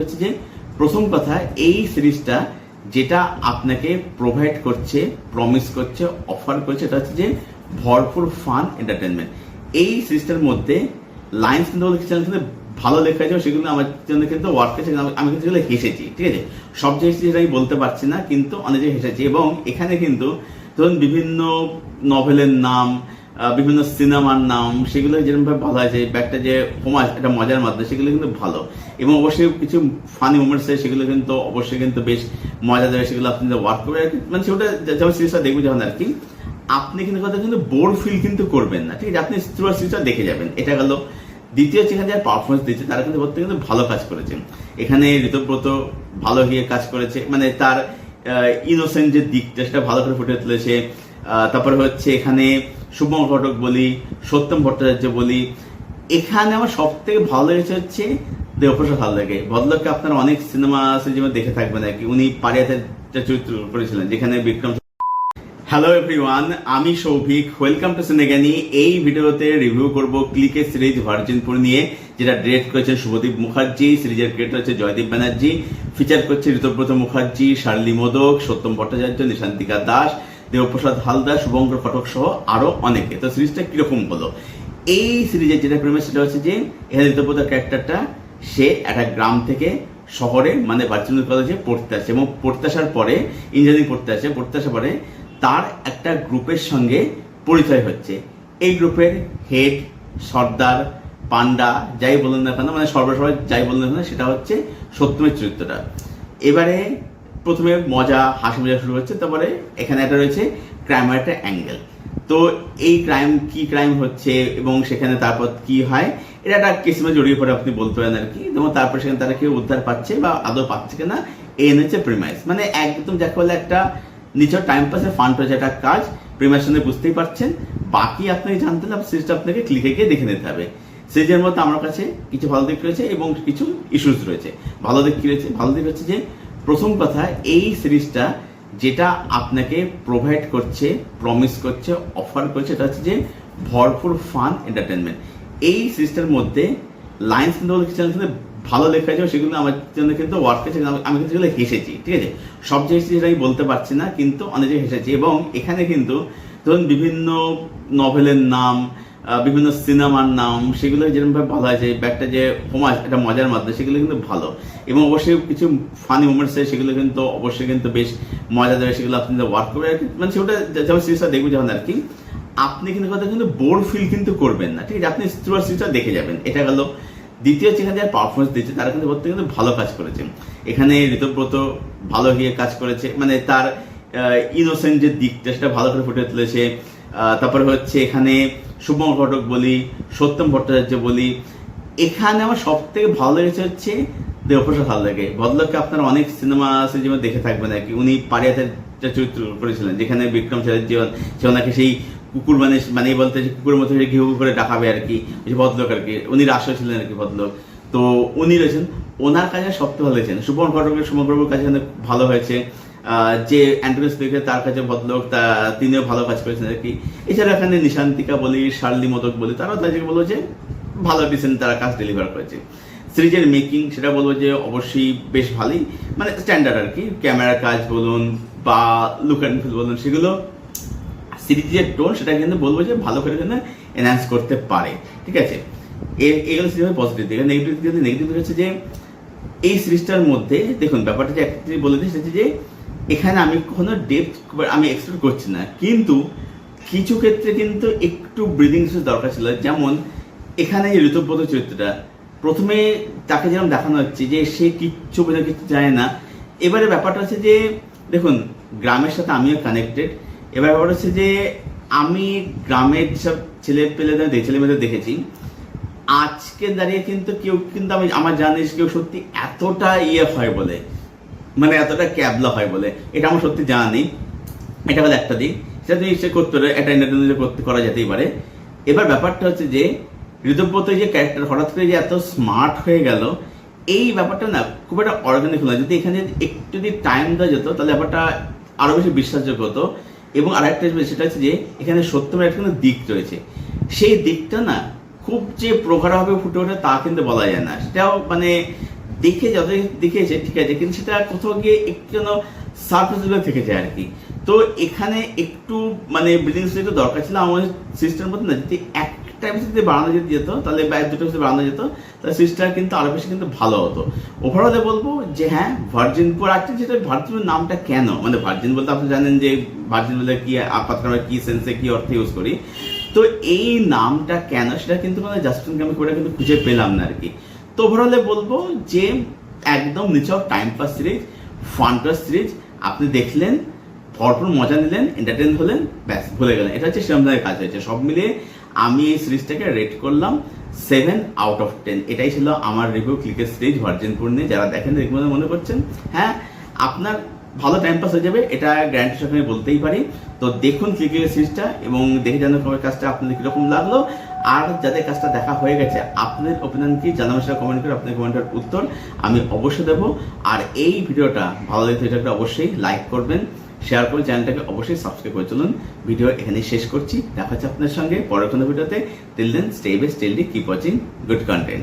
হচ্ছে যে প্রথম কথা, এই সিরিজটা যেটা আপনাকে প্রোভাইড করছে, প্রমিস করছে, অফার করছে, এটা হচ্ছে যে ভরপুর ফান এন্টারটেনমেন্ট। এই সিরিজটার মধ্যে লাইন্স কিন্তু ভালো লেখা আছে, সেগুলো আমার জন্য কিন্তু ওয়ার্ক আছে। আমি কিন্তু সেগুলো হেসেছি, ঠিক আছে। সব জিনিস আমি বলতে পারছি না, কিন্তু অনেক জায়গায় হেসেছি। এবং এখানে কিন্তু ধরুন বিভিন্ন নভেলের নাম, বিভিন্ন সিনেমার নাম, সেগুলো যেরকমভাবে বলা হয়েছে, একটা যে হোমাজ, একটা মজার মাধ্যমে, সেগুলো কিন্তু ভালো। এবং অবশ্যই কিছু ফানি মোমেন্টস আছে, সেগুলো কিন্তু অবশ্যই কিন্তু বেশ মজা দেবে, সেগুলো আপনি ওয়ার্ক করবে আর কি। মানে সেটা যখন সিরিজটা দেখবেন যখন আর কি, আপনি কিন্তু কথা কিন্তু বোর ফিল কিন্তু করবেন না, ঠিক আছে। আপনি সিরিজটা দেখে যাবেন। এটা গেল। দ্বিতীয় হচ্ছে, এখানে যারা পারফরমেন্স দিচ্ছে তারা কিন্তু প্রত্যেকে কিন্তু ভালো কাজ করেছে। এখানে ঋতব্রত ভালো গিয়ে কাজ করেছে, মানে তার ইনোসেন্ট যে দিকটা সেটা ভালো করে ফুটে তুলেছে। তারপরে হচ্ছে এখানে শুভম ঘটক বলি, সত্যম ভট্টাচার্য বলি। এখানে আমার সব থেকে ভালো লেগেছে হচ্ছে দেবপ্রসাদ হালদারকে। ভদ্রলোককে আপনারা অনেক সিনেমা যেমন দেখে থাকবেন আর কি। উনি পারিয়াতের চরিত্র করেছিলেন, যেখানে বিক্রম। হ্যালো এভরিওয়ান, আমি সৌভিক, ওয়েলকাম টু সিনেগানি। এই ভিডিওতে রিভিউ করব ক্লিকের সিরিজ ভার্জিনপুর নিয়ে, যেটা ডিরেক্ট করেছেন শুভদীপ মুখার্জি। সিরিজের ক্রিয়েটর হচ্ছে জয়দীপ ব্যানার্জি। ফিচার করছে ঋতব্রত মুখার্জি, শার্লি মোদক, সত্যম ভট্টাচার্য, নিশান্তিকা দাস, দেবপ্রসাদ হালদার, শুভঙ্কর ঘটক সহ আরো অনেকে। তো সিরিজটা কিরকম হলো? এই সিরিজের যেটা প্রেমিস সেটা হচ্ছে যে এখানে ঋতব্রত ক্যারেক্টারটা, সে একটা গ্রাম থেকে শহরে মানে ভার্জিনিয়া কলেজে পড়তে আসে, এবং পড়তে আসার পরে ইঞ্জিনিয়ারিং পড়তে আসার পরে তার একটা গ্রুপের সঙ্গে পরিচয় হচ্ছে। এই গ্রুপের হেড, সর্দার, পান্ডা, যাই বলুন না কেন, মানে সর্বসভায় যাই বলুন না কেন, সেটা হচ্ছে সত্যমের চরিত্রটা। এবারে প্রথমে মজা, হাসি মজা শুরু হচ্ছে। তারপরে এখানে একটা রয়েছে ক্রাইমের একটা অ্যাঙ্গেল। তো এই ক্রাইম হচ্ছে, এবং সেখানে তারপর কি হয়, এটা একটা কেসে জড়িয়ে পড়ে আপনি বলতে পারেন আর কি। এবং তারপর সেখানে তারা কেউ উদ্ধার পাচ্ছে বা আদৌ পাচ্ছে কিনা, এই হচ্ছে প্রিমাইস। মানে একদম যাকে বলে একটা নিচের টাইম পাসে ফান্ড হয়েছে একটা কাজ। প্রিমাইস শুনে বুঝতেই পারছেন। বাকি আপনাকে জানতে হলে সিরিজটা আপনাকে ক্লিকে গিয়ে দেখে নিতে হবে। সিরিজের মধ্যে আমার কাছে কিছু ভালো দিক রয়েছে এবং কিছু ইস্যুস রয়েছে। ভালো দিক কি রয়েছে? ভালো দিক হচ্ছে যে প্রথম কথা, এই সিরিজটা যেটা আপনাকে প্রোভাইড করছে, প্রমিস করছে, অফার করছে, এটা হচ্ছে যে ভরপুর ফান এন্টারটেনমেন্ট। এই সিরিজটার মধ্যে লাইন্স কিন্তু ভালো লেখা আছে, সেগুলো আমার জন্য কিন্তু ওয়ার্ক আছে। আমি কিন্তু সেগুলো হেসেছি, ঠিক আছে। সব জিনিস আমি বলতে পারছি না, কিন্তু অনেক জায়গায় হেসেছি। এবং এখানে কিন্তু ধরুন বিভিন্ন নভেলের নাম, বিভিন্ন সিনেমার নাম, সেগুলো যেরকমভাবে বলা হয়েছে, একটা যে হোমাজ, একটা মজার মাধ্যমে, সেগুলো কিন্তু ভালো। এবং অবশ্যই কিছু ফানি মোমেন্টস আছে, সেগুলো কিন্তু অবশ্যই কিন্তু বেশ মজা দেবে, সেগুলো আপনি ওয়ার্ক করবে আর কি। মানে সেটা যখন সিরিজটা দেখবেন যখন আর কি, আপনি কিন্তু কথা কিন্তু বোর ফিল কিন্তু করবেন না, ঠিক আছে। আপনি সিরিজটা দেখে যাবেন। এটা গেল। দ্বিতীয় হচ্ছে, এখানে যারা পারফরমেন্স দিচ্ছে তারা কিন্তু প্রত্যেকে কিন্তু ভালো কাজ করেছে। এখানে ঋতব্রত ভালো গিয়ে কাজ করেছে, মানে তার ইনোসেন্ট যে দিকটা সেটা ভালো করে ফুটে তুলেছে। তারপরে হচ্ছে এখানে শুভম ঘটক বলি, সত্যম ভট্টাচার্য বলি। এখানে আমার সব থেকে ভালো লেগেছে হচ্ছে দেবপ্রসাদ হালদারকে। ভদ্রলোককে আপনারা অনেক সিনেমা যেমন দেখে থাকবেন আর কি। উনি পারিয়াতের চরিত্র করেছিলেন, যেখানে বিক্রম জীবন সে ওনাকে সেই কুকুর মানে বলতে কুকুরের মতো ঘেউ করে ডাকাবে আর কি, ভদ্রলোক আর কি। উনি রাষ্ট্র ছিলেন আর কি ভদ্রলোক। তো উনি রয়েছেন, ওনার কাজে সবচেয়ে ভালো হয়েছেন। শুভম ঘটকের সমগ্রবাবুর কাছে ভালো হয়েছে। যে অ্যান্টনিস দেখে তার কাছে ভদ্রলোক, তিনিও ভালো কাজ করেছেন আর কি। এছাড়া এখানে নিশান্তিকা বলি, শার্লি মোদক বলি, তারাও তাদেরকে বলবো যে ভালো ডিসেন্ট তারা কাজ ডেলিভার করেছে। সিরিজের মেকিং সেটা বলবো যে অবশ্যই বেশ ভালোই, মানে স্ট্যান্ডার্ড আর কি। ক্যামেরার কাজ বলুন বা লুক অ্যান্ড ফিল বলুন, সেগুলো সিরিজের টোন সেটা কিন্তু বলবো যে ভালো করে কিন্তু এনহ্যান্স করতে পারে, ঠিক আছে। এগুলো সিরিজের পজিটিভ দিক। নেগেটিভ হচ্ছে যে এই সিরিজটার মধ্যে দেখুন ব্যাপারটা যে একটা বলে দিই, সেটা যে এখানে আমি কখনো ডেপথ আমি এক্সপেক্ট করছি না, কিন্তু কিছু ক্ষেত্রে কিন্তু একটু ব্রিদিং স্পেস দরকার ছিল। যেমন এখানে ঋতব্রত চরিত্রটা, প্রথমে তাকে যেরকম দেখানো হচ্ছে যে সে কিচ্ছু বোঝা, কিচ্ছু জানে না। এবারে ব্যাপারটা হচ্ছে যে দেখুন, গ্রামের সাথে আমিও কানেক্টেড। এবার ব্যাপার হচ্ছে যে আমি গ্রামের যেসব ছেলেমেয়েদের দেখেছি, আজকে দাঁড়িয়ে কিন্তু কেউ কিন্তু আমার জানিস কেউ সত্যি এতটা হয় বলে, মানে এতটা ক্যাবলা হয় বলে, এটা আমার সত্যি জানা নেই। এটা হলো একটা দিক, সেটা তুমি নিশ্চয় করতে পারে, একটা এন্টারটেনমেন্ট করা যেতেই পারে। এবার ব্যাপারটা হচ্ছে যে ঋতব্রত যে ক্যারেক্টার হঠাৎ করে যে এত স্মার্ট হয়ে গেল, এই ব্যাপারটা না খুব একটা অর্গানিক হলো। যদি এখানে একটু যদি টাইম দেওয়া যেত, তাহলে ব্যাপারটা আরো বেশি বিশ্বাসযোগ্য হতো। এবং আরেকটা সেটা হচ্ছে যে এখানে সত্যমের একটা দিক রয়েছে, সেই দিকটা না খুব যে প্রগাঢ়ভাবে ফুটে ওঠে তা কিন্তু বলা যায় না। সেটাও মানে দেখে যত দেখেছে ঠিক আছে, কিন্তু সেটা কোথাও গিয়ে একটু যেন সারফেস লেভেল থেকে যায় আর কি। তো এখানে একটু মানে ব্রিডিং একটু দরকার ছিল আমাদের সিস্টেমের মধ্যে না, যদি একটা এপিসোড যদি বাড়ানো যেত তাহলে বা দুটো এপিসোড বাড়ানো যেত তাহলে সিস্টেম কিন্তু আরো বেশি কিন্তু ভালো হতো। ওভারঅলে বলবো যে হ্যাঁ ভার্জিনপুর আছে, যেটা ভার্জিনপুর নামটা কেন, মানে ভার্জিন বলতে আপনি জানেন যে ভার্জিন বলতে কি আপাতত আমরা কি সেন্সে কি অর্থে ইউজ করি। তো এই নামটা কেন সেটা কিন্তু মানে জাস্টিন আমি করে কিন্তু খুঁজে পেলাম না আর কি। তো ওভারঅলে বলবো যে একদম নিচে time pass series, fun pass series, আপনি দেখলেন, ভরপুর মজা নিলেন, এন্টারটেইন হলেন, ব্যাস ভুলে গেলেন। এটা হচ্ছে শ্রীরামদার কাজ হয়েছে। সব মিলিয়ে আমি এই সিরিজটাকে রেট করলাম 7/10। এটাই ছিল আমার রিভিউ ক্লিকের সিরিজ ভার্জিনপুর নিয়ে। যারা দেখেন রেগুলার মনে করছেন, হ্যাঁ আপনার ভালো টাইম পাস হয়ে যাবে, এটা গ্যারান্টি সঙ্গে বলতেই পারি। তো দেখুন ক্লিকের সিরিজটা এবং দেখে জানান কবে কাজটা আপনাদের কিরকম লাগলো। আর যাদের কাজটা দেখা হয়ে গেছে আপনাদের ওপিনিয়ন কি জানাবেন, সেটা কমেন্ট করে আপনাদের কমেন্টের উত্তর আমি অবশ্যই দেবো। আর এই ভিডিওটা ভালো লাগলে এটাকে অবশ্যই লাইক করবেন, শেয়ার করে চ্যানেলটাকে অবশ্যই সাবস্ক্রাইব করে চলুন। ভিডিও এখানেই শেষ করছি, দেখা হচ্ছে আপনাদের সঙ্গে পরের কোনো ভিডিওতে। Till then stay best, stay healthy, keep watching good content.